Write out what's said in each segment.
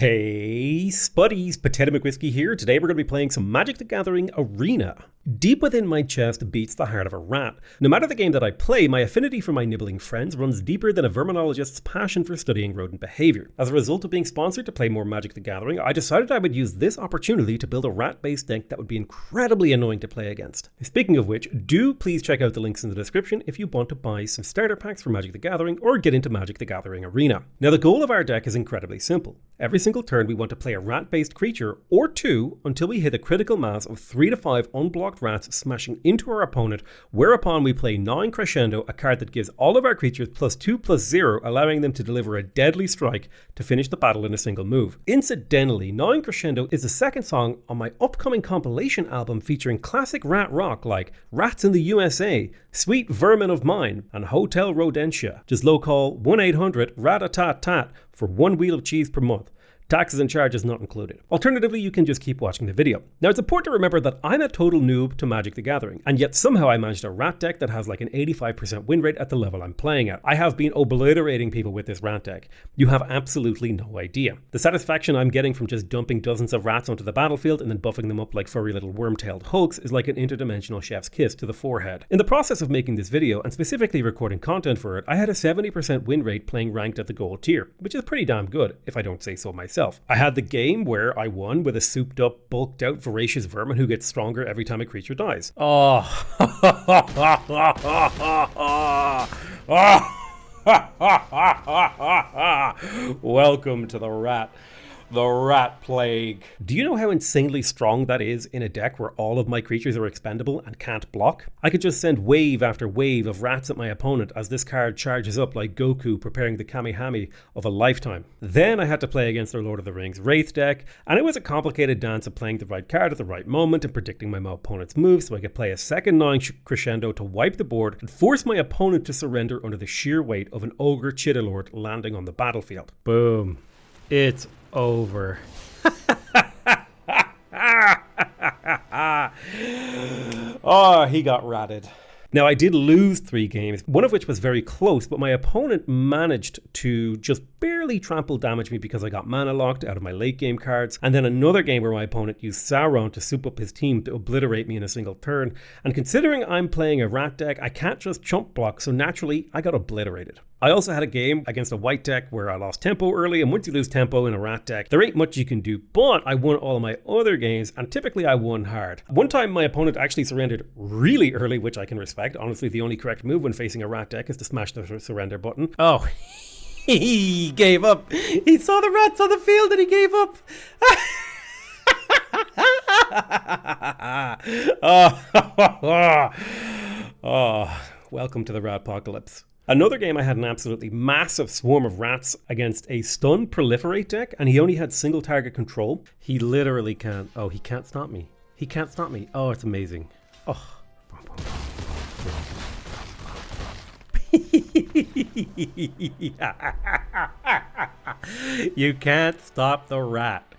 Hey Spuddies, Potato McWhiskey here. Today we're going to be playing some Magic the Gathering Arena. Deep within my chest beats the heart of a rat. No matter the game that I play, my affinity for my nibbling friends runs deeper than a verminologist's passion for studying rodent behavior. As a result of being sponsored to play more Magic the Gathering, I decided I would use this opportunity to build a rat-based deck that would be incredibly annoying to play against. Speaking of which, do please check out the links in the description if you want to buy some starter packs for Magic the Gathering or get into Magic the Gathering Arena. Now the goal of our deck is incredibly simple. Every single turn we want to play a rat-based creature or two until we hit a critical mass of 3 to 5 unblocked rats smashing into our opponent, whereupon we play 9 Crescendo, a card that gives all of our creatures +2/+0, allowing them to deliver a deadly strike to finish the battle in a single move. Incidentally, 9 Crescendo is the second song on my upcoming compilation album featuring classic rat rock like Rats in the USA, Sweet Vermin of Mine, and Hotel Rodentia. Just low-call 1-800-RAT-A-TAT-TAT for 1 wheel of cheese per month. Taxes and charges not included. Alternatively, you can just keep watching the video. Now, it's important to remember that I'm a total noob to Magic the Gathering, and yet somehow I managed a rat deck that has like an 85% win rate at the level I'm playing at. I have been obliterating people with this rat deck. You have absolutely no idea. The satisfaction I'm getting from just dumping dozens of rats onto the battlefield and then buffing them up like furry little worm-tailed hulks is like an interdimensional chef's kiss to the forehead. In the process of making this video, and specifically recording content for it, I had a 70% win rate playing ranked at the gold tier, which is pretty damn good, if I don't say so myself. I had the game where I won with a souped up, bulked out, voracious vermin who gets stronger every time a creature dies. Oh. Welcome to the rat plague. Do you know how insanely strong that is in a deck where all of my creatures are expendable and can't block? I could just send wave after wave of rats at my opponent as this card charges up like Goku preparing the Kamehame of a lifetime. Then I had to play against their Lord of the Rings Wraith deck, and it was a complicated dance of playing the right card at the right moment and predicting my opponent's moves so I could play a second 9 Crescendo to wipe the board and force my opponent to surrender under the sheer weight of an Ogre Chitterlord landing on the battlefield. Boom. It's over. Oh, he got ratted. Now, I did lose 3 games, one of which was very close, but my opponent managed to just barely trample damage me because I got mana locked out of my late game cards, and then another game where my opponent used Sauron to soup up his team to obliterate me in a single turn. And considering I'm playing a rat deck, I can't just chump block, so naturally I got obliterated. I also had a game against a white deck where I lost tempo early, and once you lose tempo in a rat deck, there ain't much you can do, but I won all of my other games, and typically I won hard. One time my opponent actually surrendered really early, which I can respect. Honestly, the only correct move when facing a rat deck is to smash the surrender button. Oh, he gave up. He saw the rats on the field and he gave up. Oh, welcome to the Ratpocalypse. Another game I had an absolutely massive swarm of rats against a stun proliferate deck, and he only had single target control. He literally can't. Oh, he can't stop me. He can't stop me. Oh, it's amazing. Oh. You can't stop the rat.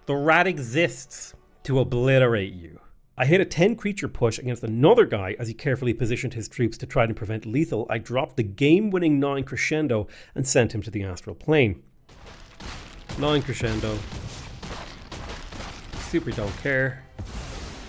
The rat exists to obliterate you. I hit a 10 creature push against another guy as he carefully positioned his troops to try to prevent lethal. I dropped the game-winning 9 Crescendo and sent him to the astral plane. 9 Crescendo. Super don't care.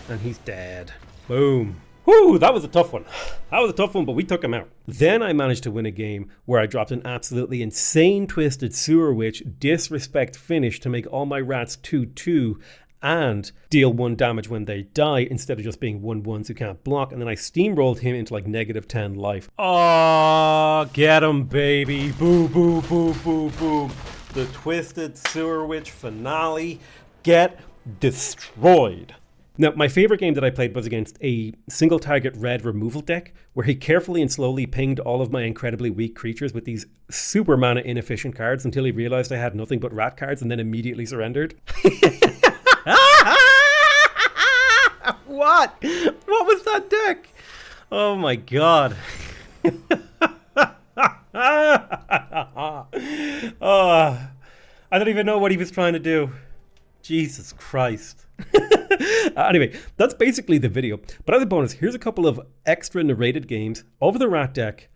And he's dead. Boom. Whew, that was a tough one. That was a tough one, but we took him out. Then I managed to win a game where I dropped an absolutely insane twisted sewer witch disrespect finish to make all my rats 2/2 and deal 1 damage when they die instead of just being 1/1s who can't block, and then I steamrolled him into like -10 life. Oh, get him, baby. Boo, boo, boo, boo, boo. The twisted sewer witch finale. Get destroyed. Now, my favorite game that I played was against a single target red removal deck where he carefully and slowly pinged all of my incredibly weak creatures with these super mana inefficient cards until he realized I had nothing but rat cards and then immediately surrendered. What? What was that deck? Oh my god. Oh, I don't even know what he was trying to do. Jesus Christ. Anyway, that's basically the video. But as a bonus, here's a couple of extra narrated games of the rat deck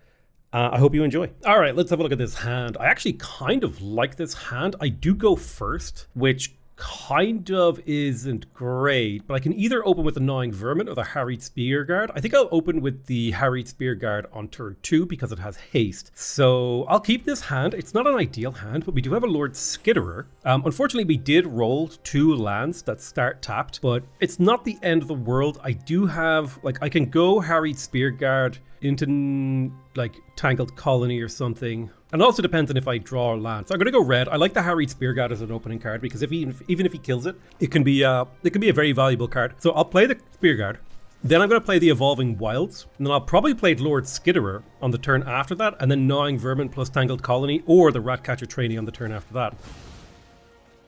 I hope you enjoy. All right, let's have a look at this hand. I actually kind of like this hand. I do go first, which kind of isn't great, but I can either open with the Gnawing Vermin or the Harried Spearguard. I think I'll open with the Harried Spearguard on turn 2 because it has haste. So I'll keep this hand. It's not an ideal hand, but we do have a Lord Skitterer. Unfortunately, we did roll 2 lands that start tapped, but it's not the end of the world. I do have, like, I can go Harried Spearguard into like Tangled Colony or something. And it also depends on if I draw land. So I'm going to go red. I like the Harried Spearguard as an opening card because even if he kills it, it can be a very valuable card. So I'll play the Spearguard. Then I'm going to play the Evolving Wilds. And then I'll probably play Lord Skitterer on the turn after that. And then Gnawing Vermin plus Tangled Colony or the Ratcatcher Trainee on the turn after that.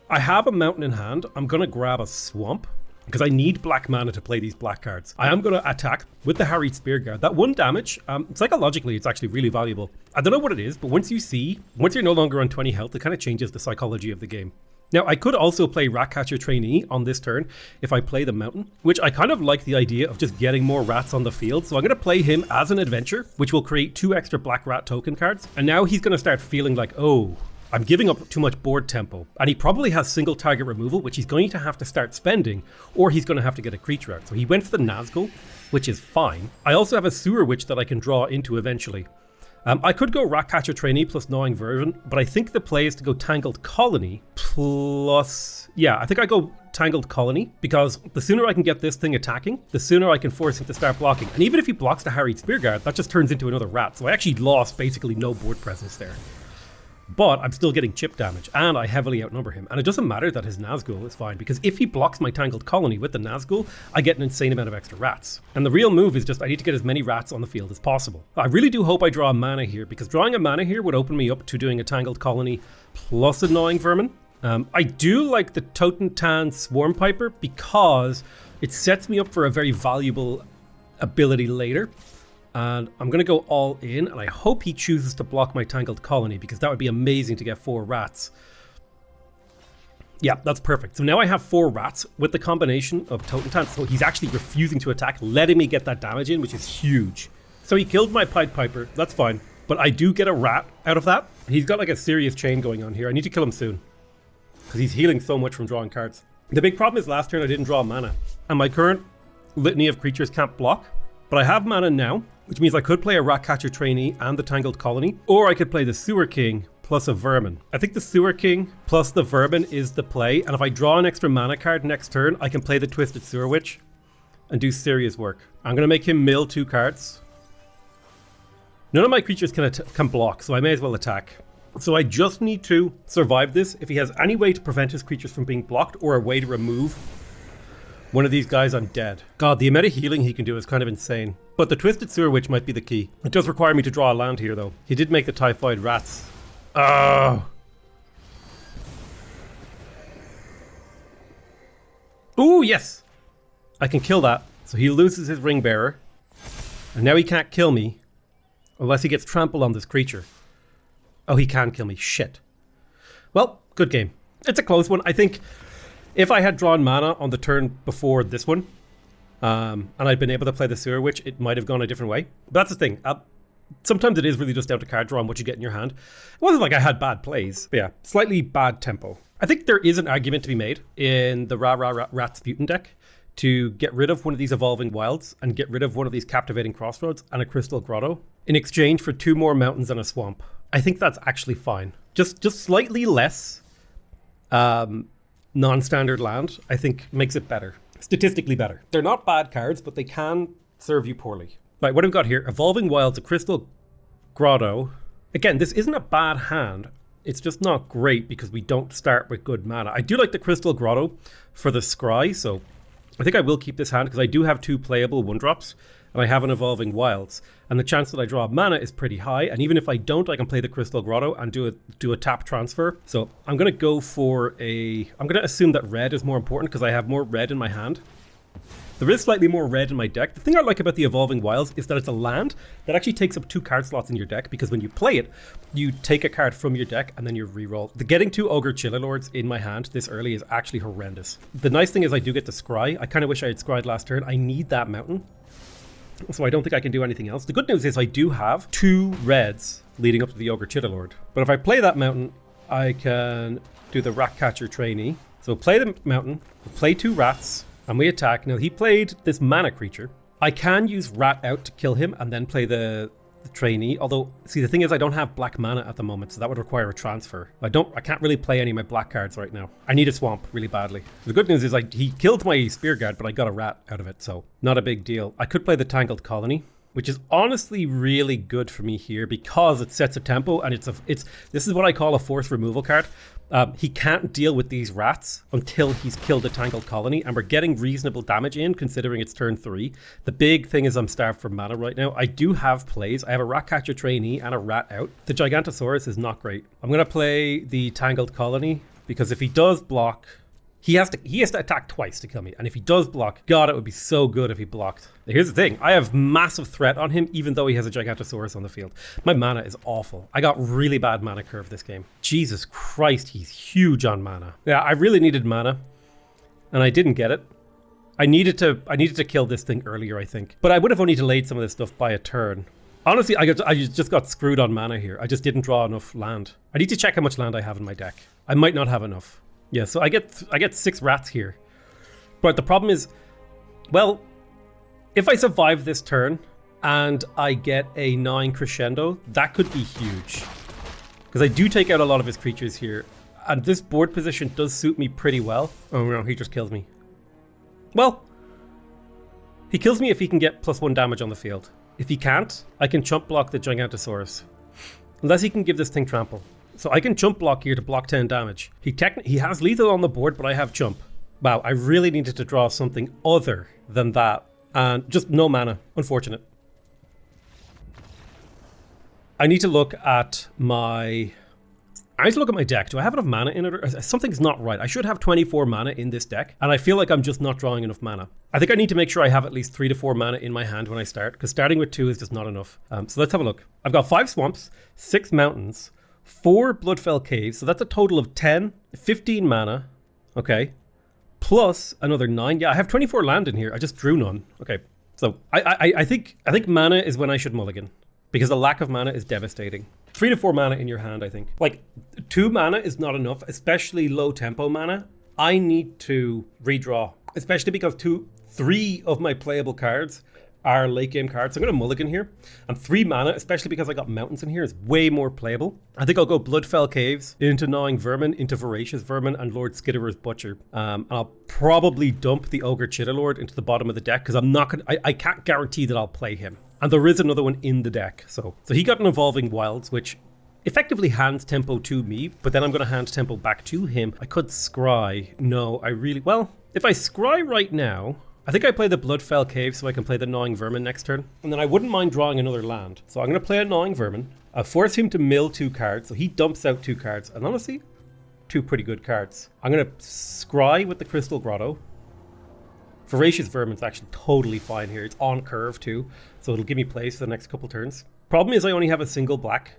I have a mountain in hand. I'm going to grab a swamp, because I need black mana to play these black cards. I am going to attack with the Harried Spearguard. That 1 damage, psychologically, it's actually really valuable. I don't know what it is, but once you're no longer on 20 health, it kind of changes the psychology of the game. Now, I could also play Ratcatcher Trainee on this turn if I play the Mountain, which I kind of like the idea of just getting more rats on the field. So I'm going to play him as an adventure, which will create 2 extra black rat token cards. And now he's going to start feeling like, oh, I'm giving up too much board tempo, and he probably has single target removal, which he's going to have to start spending, or he's going to have to get a creature out. So he went for the Nazgul, which is fine. I also have a Sewer Witch that I can draw into eventually. I could go Ratcatcher Trainee plus Gnawing Vermin, but I think the play is to go Tangled Colony plus... Yeah, I think I go Tangled Colony, because the sooner I can get this thing attacking, the sooner I can force him to start blocking. And even if he blocks the Harried Spearguard, that just turns into another rat. So I actually lost basically no board presence there. But I'm still getting chip damage, and I heavily outnumber him. And it doesn't matter that his Nazgul is fine, because if he blocks my Tangled Colony with the Nazgul, I get an insane amount of extra rats. And the real move is just I need to get as many rats on the field as possible. I really do hope I draw a mana here, because drawing a mana here would open me up to doing a Tangled Colony plus a Gnawing Vermin. I do like the Totentan Swarm Piper because it sets me up for a very valuable ability later. And I'm going to go all in, and I hope he chooses to block my Tangled Colony, because that would be amazing to get 4 rats. Yeah, that's perfect. So now I have 4 rats with the combination of Totentan. So he's actually refusing to attack, letting me get that damage in, which is huge. So he killed my Pied Piper. That's fine. But I do get a rat out of that. He's got like a serious chain going on here. I need to kill him soon, because he's healing so much from drawing cards. The big problem is last turn I didn't draw mana, and my current litany of creatures can't block. But I have mana now, which means I could play a Ratcatcher Trainee and the Tangled Colony, or I could play the Sewer King plus a Vermin. I think the Sewer King plus the Vermin is the play, and if I draw an extra mana card next turn, I can play the Twisted Sewer Witch and do serious work. I'm going to make him mill 2 cards. None of my creatures can block, so I may as well attack. So I just need to survive this. If he has any way to prevent his creatures from being blocked, or a way to remove one of these guys, I'm dead. God, the amount of healing he can do is kind of insane. But the Twisted Sewer Witch might be the key. It does require me to draw a land here, though. He did make the Typhoid Rats. Oh. Ooh, yes! I can kill that. So he loses his Ring Bearer. And now he can't kill me unless he gets trampled on this creature. Oh, he can kill me. Shit. Well, good game. It's a close one. I think if I had drawn mana on the turn before this one, and I'd been able to play the Sewer Witch, it might have gone a different way. But that's the thing. Sometimes it is really just down to card draw and what you get in your hand. It wasn't like I had bad plays, but yeah, slightly bad tempo. I think there is an argument to be made in the Ratsputin deck to get rid of one of these Evolving Wilds and get rid of one of these Captivating Crossroads and a Crystal Grotto in exchange for 2 more mountains and a swamp. I think that's actually fine. Just slightly less non-standard land, I think, makes it better. Statistically better. They're not bad cards, but they can serve you poorly. Right, what have we got here? Evolving Wilds, a Crystal Grotto. Again, this isn't a bad hand. It's just not great because we don't start with good mana. I do like the Crystal Grotto for the Scry, so I think I will keep this hand because I do have 2 playable 1-drops, and I have an Evolving Wilds. And the chance that I draw mana is pretty high, and even if I don't, I can play the Crystal Grotto and do a tap transfer. So I'm going to go for I'm going to assume that red is more important because I have more red in my hand. There is slightly more red in my deck. The thing I like about the Evolving Wilds is that it's a land that actually takes up 2 card slots in your deck, because when you play it, you take a card from your deck and then you reroll. The getting 2 Ogre Chillalords in my hand this early is actually horrendous. The nice thing is I do get to scry. I kind of wish I had scryed last turn. I need that mountain. so I don't think I can do anything else. The good news is I do have 2 reds leading up to the Ogre Chitterlord. But if I play that mountain, I can do the Ratcatcher trainee. So play the mountain, play 2 rats, and we attack. Now he played this mana creature. I can use rat out to kill him and then play the trainee. Although, see, the thing is I don't have black mana at the moment, so that would require a transfer. I can't really play any of my black cards right now. I need a swamp really badly. The good news is he killed my Spear Guard, but I got a rat out of it, so not a big deal. I could play the Tangled Colony, which is honestly really good for me here because it sets a tempo, and this is what I call a force removal card. He can't deal with these rats until he's killed a Tangled Colony, and we're getting reasonable damage in considering it's turn 3. The big thing is I'm starved for mana right now. I do have plays. I have a Ratcatcher trainee and a rat out. The Gigantosaurus is not great. I'm going to play the Tangled Colony because if he does block, he has to attack twice to kill me. And if he does block, God, it would be so good if he blocked. Here's the thing. I have massive threat on him, even though he has a Gigantosaurus on the field. My mana is awful. I got really bad mana curve this game. Jesus Christ, he's huge on mana. Yeah, I really needed mana, and I didn't get it. I needed to kill this thing earlier, I think. But I would have only delayed some of this stuff by a turn. Honestly, I just got screwed on mana here. I just didn't draw enough land. I need to check how much land I have in my deck. I might not have enough. Yeah, so I get 6 rats here. But the problem is, well, if I survive this turn and I get a 9 crescendo, that could be huge. Because I do take out a lot of his creatures here. And this board position does suit me pretty well. Oh no, he just kills me. Well, he kills me if he can get +1 damage on the field. If he can't, I can chump block the Gigantosaurus. Unless he can give this thing trample. So I can chump block here to block 10 damage. He has lethal on the board, but I have chump. Wow, I really needed to draw something other than that. And just no mana. Unfortunate. I need to look at my deck. Do I have enough mana in it? Or something's not right. I should have 24 mana in this deck, and I feel like I'm just not drawing enough mana. I think I need to make sure I have at least 3 to 4 mana in my hand when I start, because starting with 2 is just not enough. So let's have a look. I've got 5 swamps, 6 mountains, 4 Bloodfell Caves, so that's a total of 10, 15 mana, okay, plus another 9. Yeah, I have 24 land in here. I just drew none. Okay, so I think mana is when I should mulligan, because the lack of mana is devastating. 3 to 4 mana in your hand, I think. Like, 2 mana is not enough, especially low tempo mana. I need to redraw, especially because 3 of my playable cards are late game cards. So I'm going to mulligan here. And 3 mana, especially because I got mountains in here, is way more playable. I think I'll go Bloodfell Caves into Gnawing Vermin, into Voracious Vermin, and Lord Skitterer's Butcher. And I'll probably dump the Ogre Chitterlord into the bottom of the deck, because I can't guarantee that I'll play him. And there is another one in the deck. So he got an Evolving Wilds, which effectively hands tempo to me, but then I'm going to hand tempo back to him. I could scry. No, well, if I scry right now, I think I play the Bloodfell Cave so I can play the Gnawing Vermin next turn. And then I wouldn't mind drawing another land. So I'm going to play a Gnawing Vermin. I'll force him to mill 2 cards, so he dumps out 2 cards. And honestly, 2 pretty good cards. I'm going to scry with the Crystal Grotto. Voracious Vermin's actually totally fine here. It's on curve too, so it'll give me plays for the next couple turns. Problem is I only have a single black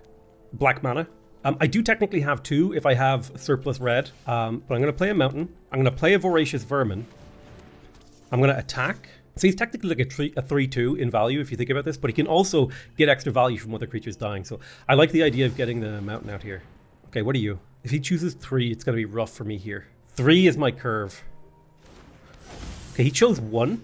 mana. I do technically have 2 if I have surplus red, but I'm going to play a mountain. I'm going to play a Voracious Vermin. I'm going to attack. So he's technically like a 3-2 in value if you think about this, but he can also get extra value from other creatures dying. So I like the idea of getting the mountain out here. Okay, what are you? If he chooses 3, it's going to be rough for me here. 3 is my curve. Okay, he chose 1,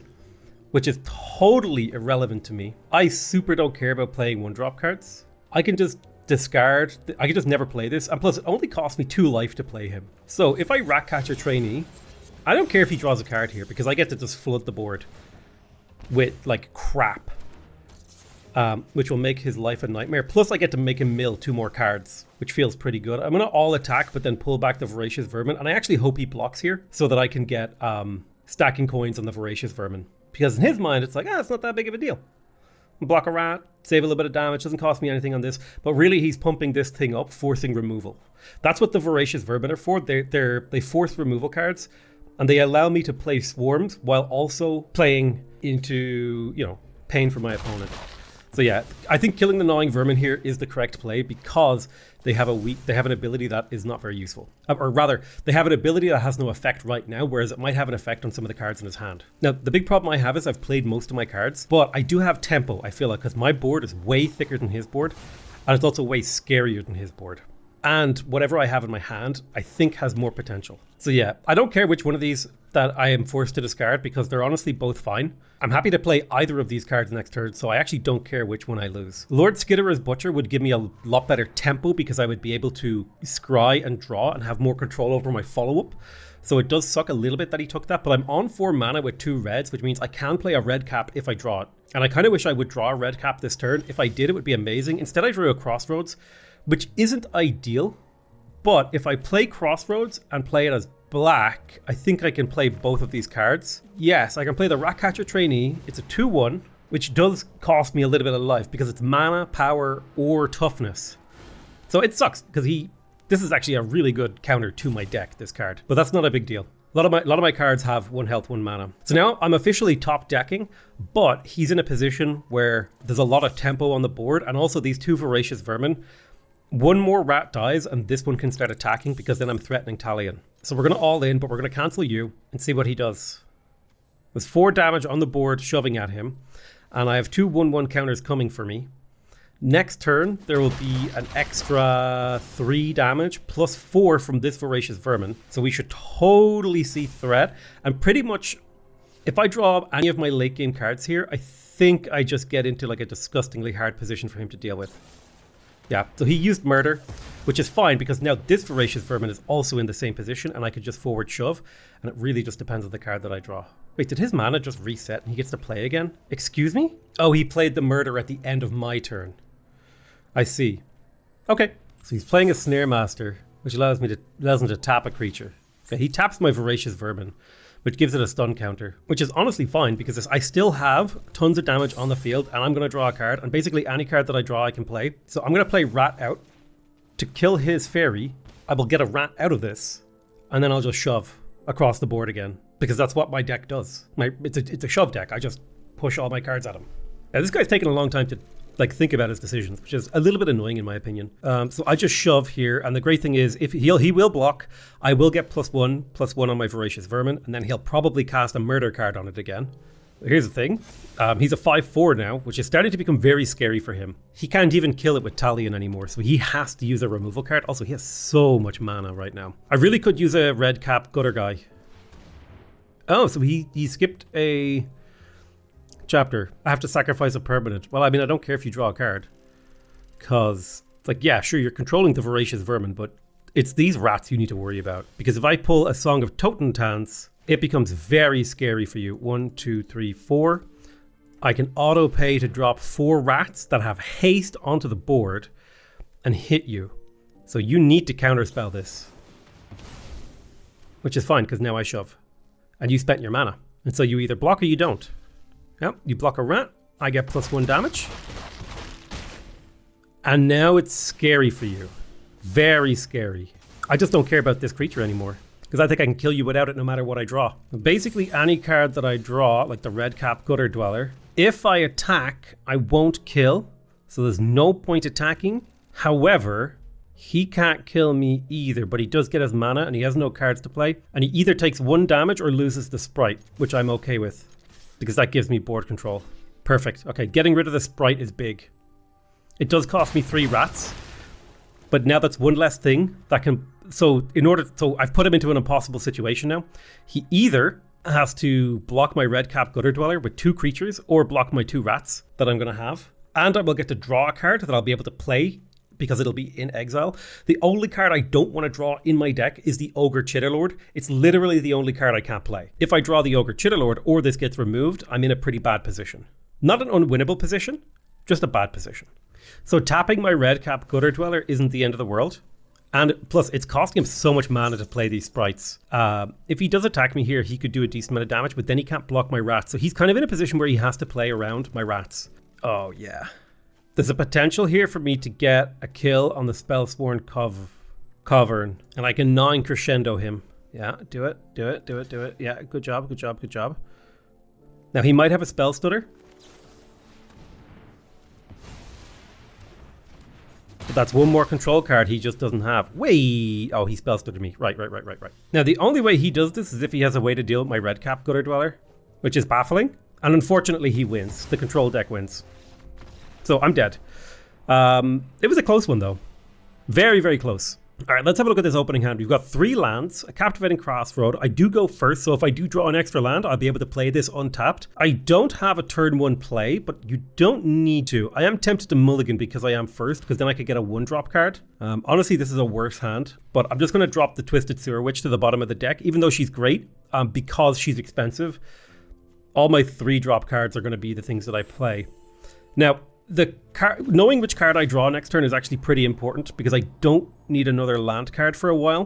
which is totally irrelevant to me. I super don't care about playing 1-drop cards. I can just discard. I can just never play this. And plus, it only costs me 2 life to play him. So if I Ratcatcher trainee, I don't care if he draws a card here because I get to just flood the board with like crap, which will make his life a nightmare. Plus I get to make him mill 2 more cards, which feels pretty good. I'm going to all attack, but then pull back the Voracious Vermin. And I actually hope he blocks here so that I can get stacking coins on the Voracious Vermin. Because in his mind, it's like, it's not that big of a deal. Block a rat, save a little bit of damage, doesn't cost me anything on this. But really, he's pumping this thing up, forcing removal. That's what the Voracious Vermin are for. They force removal cards, and they allow me to play swarms while also playing into, pain for my opponent. So yeah, I think killing the gnawing vermin here is the correct play because they have an ability that is not very useful. Or rather, they have an ability that has no effect right now, whereas it might have an effect on some of the cards in his hand. Now, the big problem I have is I've played most of my cards, but I do have tempo, I feel like, because my board is way thicker than his board, and it's also way scarier than his board. And whatever I have in my hand, I think has more potential. So yeah, I don't care which one of these that I am forced to discard because they're honestly both fine. I'm happy to play either of these cards next turn, so I actually don't care which one I lose. Lord Skitterer's Butcher would give me a lot better tempo because I would be able to scry and draw and have more control over my follow-up. So it does suck a little bit that he took that, but I'm on 4 mana with 2 reds, which means I can play a red cap if I draw it. And I kind of wish I would draw a red cap this turn. If I did, it would be amazing. Instead, I drew a Crossroads, which isn't ideal, but if I play Crossroads and play it as black, I think I can play both of these cards. Yes, I can play the Ratcatcher Trainee. It's a 2/1, which does cost me a little bit of life because it's mana, power, or toughness. So it sucks because this is actually a really good counter to my deck, this card. But that's not a big deal. A lot of my cards have 1 health, 1 mana. So now I'm officially top decking, but he's in a position where there's a lot of tempo on the board, and also these 2 Voracious Vermin. 1 more rat dies and this one can start attacking because then I'm threatening Talion. So we're going to all in, but we're going to cancel you and see what he does. There's 4 damage on the board shoving at him, and I have 2 1/1 counters coming for me. Next turn, there will be an extra 3 damage plus 4 from this Voracious Vermin. So we should totally see threat. And pretty much, if I draw any of my late game cards here, I think I just get into like a disgustingly hard position for him to deal with. Yeah, so he used Murder, which is fine because now this Voracious Vermin is also in the same position and I could just forward shove, and it really just depends on the card that I draw. Wait, did his mana just reset and he gets to play again? Excuse me? Oh, he played the Murder at the end of my turn. I see. Okay, so he's playing a Snare Master, which allows him to tap a creature. Okay, he taps my Voracious Vermin, which gives it a stun counter, which is honestly fine because I still have tons of damage on the field and I'm going to draw a card, and basically any card that I draw I can play. So I'm going to play Rat out to kill his fairy. I will get a rat out of this and then I'll just shove across the board again because that's what my deck does. It's a shove deck. I just push all my cards at him. Now, this guy's taking a long time to think about his decisions, which is a little bit annoying in my opinion. So I just shove here, and the great thing is if he will block, I will get +1/+1 on my Voracious Vermin, and then he'll probably cast a Murder card on it again. Here's the thing, he's a 5/4 now, which is starting to become very scary for him. He can't even kill it with Talion anymore, so he has to use a removal card. Also, he has so much mana right now. I really could use a red cap gutter guy. Oh, so he skipped a chapter. I have to sacrifice a permanent. Well, I mean, I don't care if you draw a card, because it's like, yeah, sure, you're controlling the Voracious Vermin, but it's these rats you need to worry about, because if I pull a Song of Totentans, it becomes very scary for you. 1, 2, 3, 4. I can auto pay to drop 4 rats that have haste onto the board and hit you. So you need to counterspell this, which is fine because now I shove and you spent your mana, and so you either block or you don't. Yep, you block a rat, I get +1 damage. And now it's scary for you. Very scary. I just don't care about this creature anymore, because I think I can kill you without it no matter what I draw. Basically, any card that I draw, like the Red Cap Gutter Dweller, if I attack, I won't kill, so there's no point attacking. However, he can't kill me either, but he does get his mana and he has no cards to play. And he either takes 1 damage or loses the sprite, which I'm okay with, because that gives me board control. Perfect. Okay, getting rid of the sprite is big. It does cost me 3 rats, but now that's 1 less thing that can... So I've put him into an impossible situation now. He either has to block my Red Cap Gutter Dweller with 2 creatures, or block my 2 rats that I'm going to have. And I will get to draw a card that I'll be able to play because it'll be in exile. The only card I don't want to draw in my deck is the Ogre Chitterlord. It's literally the only card I can't play. If I draw the Ogre Chitterlord or this gets removed, I'm in a pretty bad position. Not an unwinnable position, just a bad position. So tapping my Red Cap Gutter Dweller isn't the end of the world. And plus, it's costing him so much mana to play these sprites. If he does attack me here, he could do a decent amount of damage, but then he can't block my rats. So he's kind of in a position where he has to play around my rats. Oh, yeah. There's a potential here for me to get a kill on the Spellsworn Cavern, and I can 9 crescendo him. Yeah, do it. Yeah, good job. Now, he might have a Spell Stutter. But that's one more control card he just doesn't have. Wait! Oh, he spell studded me. Right. Now, the only way he does this is if he has a way to deal with my red cap Gutter Dweller, which is baffling. And unfortunately, he wins. The control deck wins. So I'm dead. It was a close one, though. Very, very close. All right, let's have a look at this opening hand. We've got 3 lands, a Captivating Crossroad. I do go first, so if I do draw an extra land, I'll be able to play this untapped. I don't have a turn 1 play, but you don't need to. I am tempted to mulligan because I am first, because then I could get a 1-drop card. Honestly, this is a worse hand, but I'm just going to drop the Twisted Sewer Witch to the bottom of the deck, even though she's great, because she's expensive. All my 3-drop cards are going to be the things that I play. Now, knowing which card I draw next turn is actually pretty important because I don't need another land card for a while.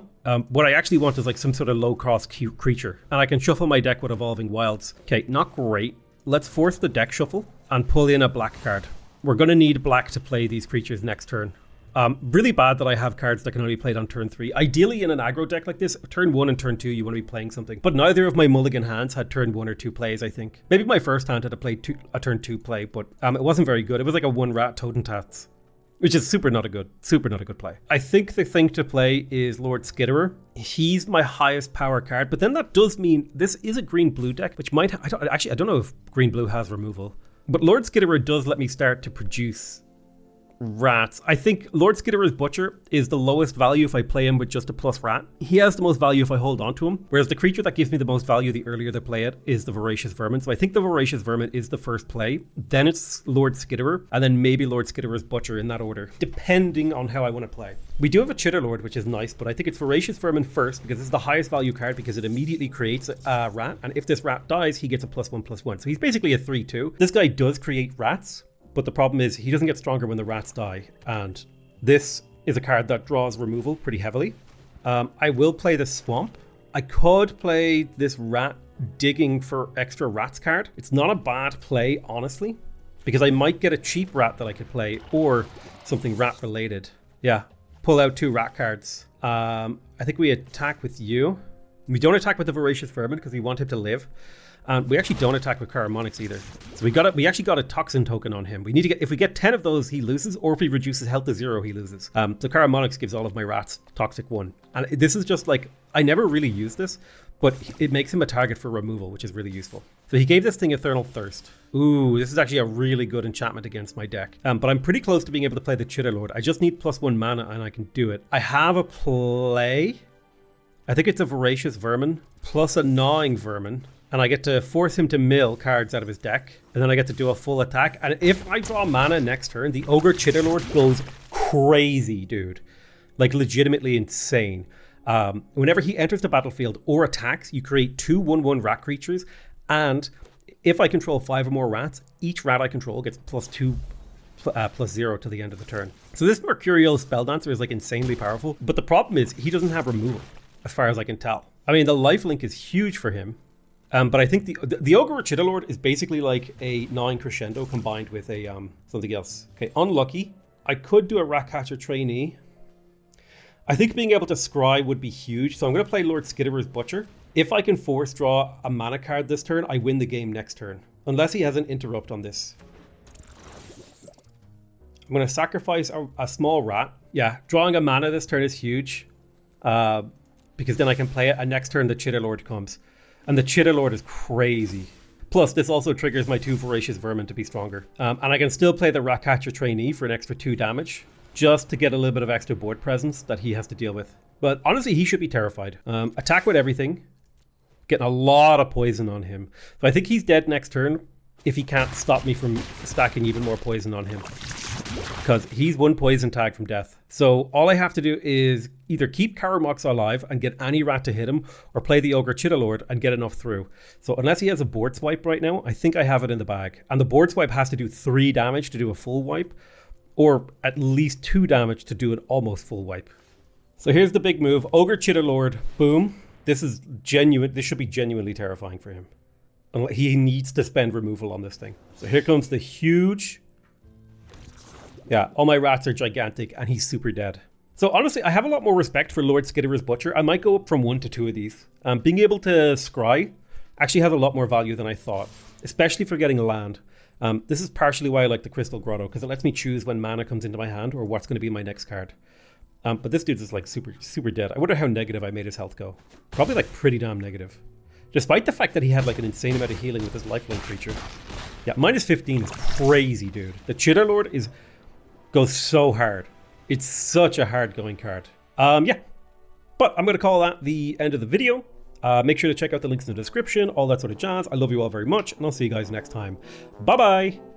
What I actually want is like some sort of low-cost creature, and I can shuffle my deck with Evolving Wilds. Okay, not great. Let's force the deck shuffle and pull in a black card. We're going to need black to play these creatures next turn. Really bad that I have cards that can only be played on turn 3. Ideally in an aggro deck like this, turn 1 and turn 2 you want to be playing something. But neither of my mulligan hands had turn 1 or 2 plays, I think. Maybe my first hand had a turn 2 play, but it wasn't very good. It was like a 1-rat Totentats, which is super not a good play. I think the thing to play is Lord Skitterer. He's my highest power card, but then that does mean this is a green-blue deck, which might I don't know if green-blue has removal. But Lord Skitterer does let me start to produce rats. I think Lord Skitterer's Butcher is the lowest value if I play him with just a plus rat. He has the most value if I hold on to him, whereas the creature that gives me the most value the earlier they play it is the Voracious Vermin. So I think the Voracious Vermin is the first play, then it's Lord Skitterer, and then maybe Lord Skitterer's Butcher in that order, depending on how I want to play. We do have a Chitter Lord, which is nice, but I think it's Voracious Vermin first because this is the highest value card because it immediately creates a rat, and if this rat dies, he gets a +1/+1. So he's basically a 3/2. This guy does create rats, but the problem is he doesn't get stronger when the rats die. And this is a card that draws removal pretty heavily. I will play the Swamp. I could play this rat digging for extra rats card. It's not a bad play, honestly, because I might get a cheap rat that I could play or something rat related. Yeah, pull out 2 rat cards. I think we attack with you. We don't attack with the Voracious Vermin because we want him to live. And we actually don't attack with Caramonics either. So we actually got a Toxin token on him. We need to get, if we get 10 of those, he loses, or if he reduces health to 0, he loses. So Caramonics gives all of my rats Toxic 1. And this is just like, I never really use this, but it makes him a target for removal, which is really useful. So he gave this thing Eternal Thirst. Ooh, this is actually a really good enchantment against my deck. But I'm pretty close to being able to play the Chitter Lord. I just need +1 mana and I can do it. I have a play. I think it's a Voracious Vermin plus a Gnawing Vermin. And I get to force him to mill cards out of his deck. And then I get to do a full attack. And if I draw mana next turn, the Ogre Chitterlord goes crazy, dude. Like legitimately insane. Whenever he enters the battlefield or attacks, you create 2 1/1 rat creatures. And if I control 5 or more rats, each rat I control gets +2 +0 to the end of the turn. So this Mercurial Spelldancer is like insanely powerful. But the problem is he doesn't have removal, as far as I can tell. I mean, the lifelink is huge for him. But I think the Ogre Chitterlord is basically like a 9 Crescendo combined with a something else. Okay, unlucky. I could do a Ratcatcher Trainee. I think being able to scry would be huge, so I'm going to play Lord Skitterer's Butcher. If I can force draw a mana card this turn, I win the game next turn. Unless he has an interrupt on this. I'm going to sacrifice a small rat. Yeah, drawing a mana this turn is huge. Because then I can play it, and next turn the Chitterlord comes. And the Chitterlord is crazy. Plus, this also triggers my 2 Voracious Vermin to be stronger. And I can still play the Ratcatcher Trainee for an extra 2 damage, just to get a little bit of extra board presence that he has to deal with. But honestly, he should be terrified. Attack with everything. Getting a lot of poison on him. So I think he's dead next turn if he can't stop me from stacking even more poison on him. Because he's 1 poison tag from death. So all I have to do is either keep Karamox alive and get any rat to hit him, or play the Ogre Chitterlord and get enough through. So unless he has a board swipe right now, I think I have it in the bag. And the board swipe has to do 3 damage to do a full wipe, or at least 2 damage to do an almost full wipe. So here's the big move. Ogre Chitterlord, boom. This is genuine. This should be genuinely terrifying for him. He needs to spend removal on this thing. So here comes the huge... Yeah, all my rats are gigantic and he's super dead. So honestly, I have a lot more respect for Lord Skitterer's Butcher. I might go up from 1 to 2 of these. Being able to scry actually has a lot more value than I thought, especially for getting a land. This is partially why I like the Crystal Grotto, because it lets me choose when mana comes into my hand or what's going to be my next card. But this dude's just like super dead. I wonder how negative I made his health go. Probably like pretty damn negative. Despite the fact that he had like an insane amount of healing with his lifelink creature. Yeah, minus 15 is crazy, dude. The Chitter Lord goes so hard. It's such a hard going card. Yeah. But I'm going to call that the end of the video. Make sure to check out the links in the description, all that sort of jazz. I love you all very much, and I'll see you guys next time. Bye-bye!